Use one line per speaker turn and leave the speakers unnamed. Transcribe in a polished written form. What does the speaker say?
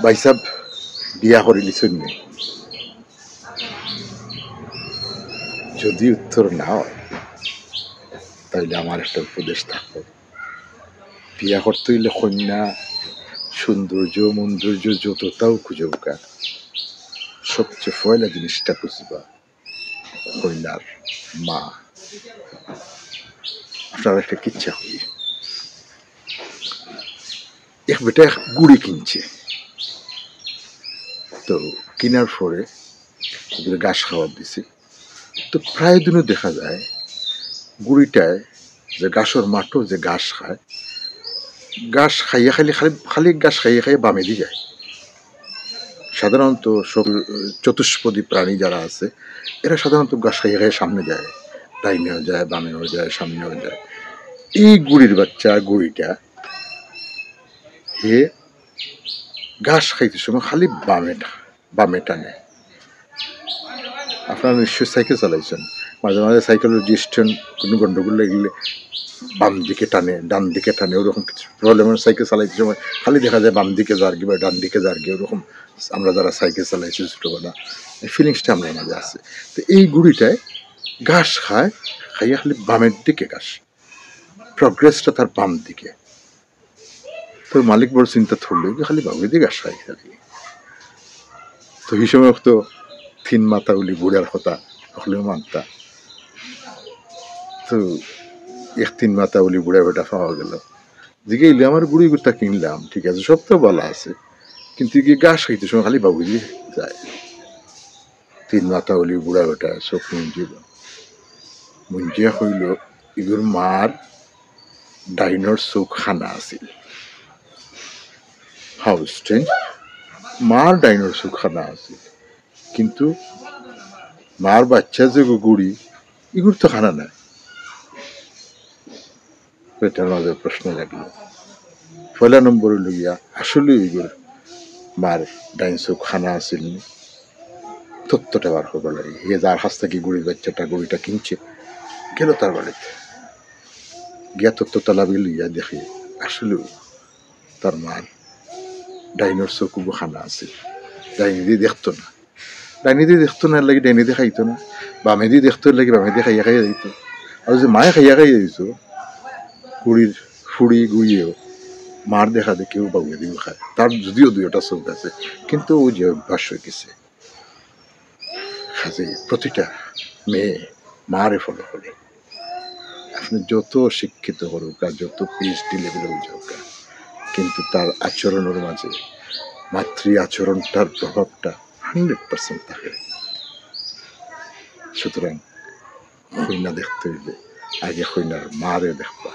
ভাই সাহেব বিয়া করে লিছুন নি? যদি উত্তর না হয় তাইলে আমার একটা উপদেশ থাকবে, বিয়া করতে হইলে কন্যা সৌন্দর্য মৌন্দর্য যতটাও খুঁজে উকা, সবচেয়ে পয়লা জিনিসটা খুঁজবা কন্যার মা। আপনার একটা কিচ্ছা হই, এক বেটা গুড়ি কিনছে, তো কেনার পরে ঘাস খাওয়ার দিছে। তো প্রায় দিনও দেখা যায় গুড়িটায় যে ঘাসের মাঠও যে ঘাস খায়, ঘাস খাইয়ে খালি খালি খালি ঘাস খাইয়ে খাইয়ে বামে দিয়ে যায়। সাধারণত সব চতুষ্পদী প্রাণী যারা আছে এরা সাধারণত ঘাস খাইয়ে খাইয়ে সামনে যায়, ডাইনেও যায় বামেও যায় সামনেও যায়। এই গুড়ির বাচ্চা গুড়িটা হে ঘাস খাইতে সময় খালি বামে টানে। আপনারা নিশ্চয়ই সাইকেল চালাইছেন, মাঝে মাঝে সাইকেলের ডিস্টেন্স কোনো গন্ডগোল লাগলে বাম দিকে টানে ডান দিকে টানে, ওরকম কিছু প্রবলেমের সাইকেল চালাইতে সময় খালি দেখা যায় বাম দিকে যার গিয়ে বা ডান দিকে যার গিয়ে, ওরকম আমরা যারা সাইকেল চালাইছি ছোটোবেলা এই ফিলিংসটা আমরা মাঝে আছে। তো এই গুড়িটায় ঘাস খায়, খাইয়া খালি বামের দিকে ঘাস, প্রগ্রেসটা তার বাম দিকে। তো মালিক বড় চিন্তা ধরলো খালি বামের দিকে ঘাস খাই খালি। তো এই সময় তো তিন মাথা উলি বুড়ার কথা হলেও মানতা। তো এক তিন মাথা উলি বুড়া বেটা পাওয়া গেল, দিকে ইলে আমার গুড়ি গুড়টা কিনলাম, ঠিক আছে সব তো বলা আছে, কিন্তু কি ঘাস খাইতে সময় খালি বাবু দিয়ে যায়। তিন মাথা উলি বুড়া বেটা চোখ মুঞ্জিয়া হইল এগুর মার ডাইনর চোখ খানা আছিল। হাউ স্ট্রেঞ্জ, মার ডাইনর চোখ খানা আছিল, কিন্তু মার বাচ্চা যে গুড়ি এগুর তো খানা নাই। এটার মাঝে প্রশ্ন লাগলো। পয়লা নম্বর হইল গিয়া আসলে এগুর মার ডাইন চোখ খানা আছিল নি, তথ্যটা বার করবার লাগে। হে যার কাছ থেকে গুড়ির বাচ্চাটা গুড়িটা কিনছে গেল তার বাড়িতে গিয়া তথ্য তালাবি লইয়া দেখে আসলে তার মার ডাইনোর চোখ খানা আছে, ডাইনি দিয়ে দেখতো না, ডাইনি দিয়ে দেখতো না লাগে ডাইনি দিয়ে খাইতো না, বামে দিয়ে দেখতো লাগে বামে দিয়ে খাইয়া খাইয়া দিত। আর যে মায়ে খাইয়া খাইয়া দিত গুড়ির ফুড়ি গুড়িয়েও মার দেখা দেখেও বাবুয়ে দিয়েও খায়, তার যদিও দুইটা চোখ আছে কিন্তু ও যে অভ্যাস হয়ে গেছে। কাজে প্রতিটা মেয়ে মারে ফলো করে। আপনি যত শিক্ষিত হোক আর যত পিএইচডি লেভেলে যাক, কিন্তু তার আচরণের মাঝে মাতৃ আচরণটার প্রভাবটা 100% থাকে। সুতরাং কন্যা দেখতে হইলে আগে কন্যার মারে দেখবা।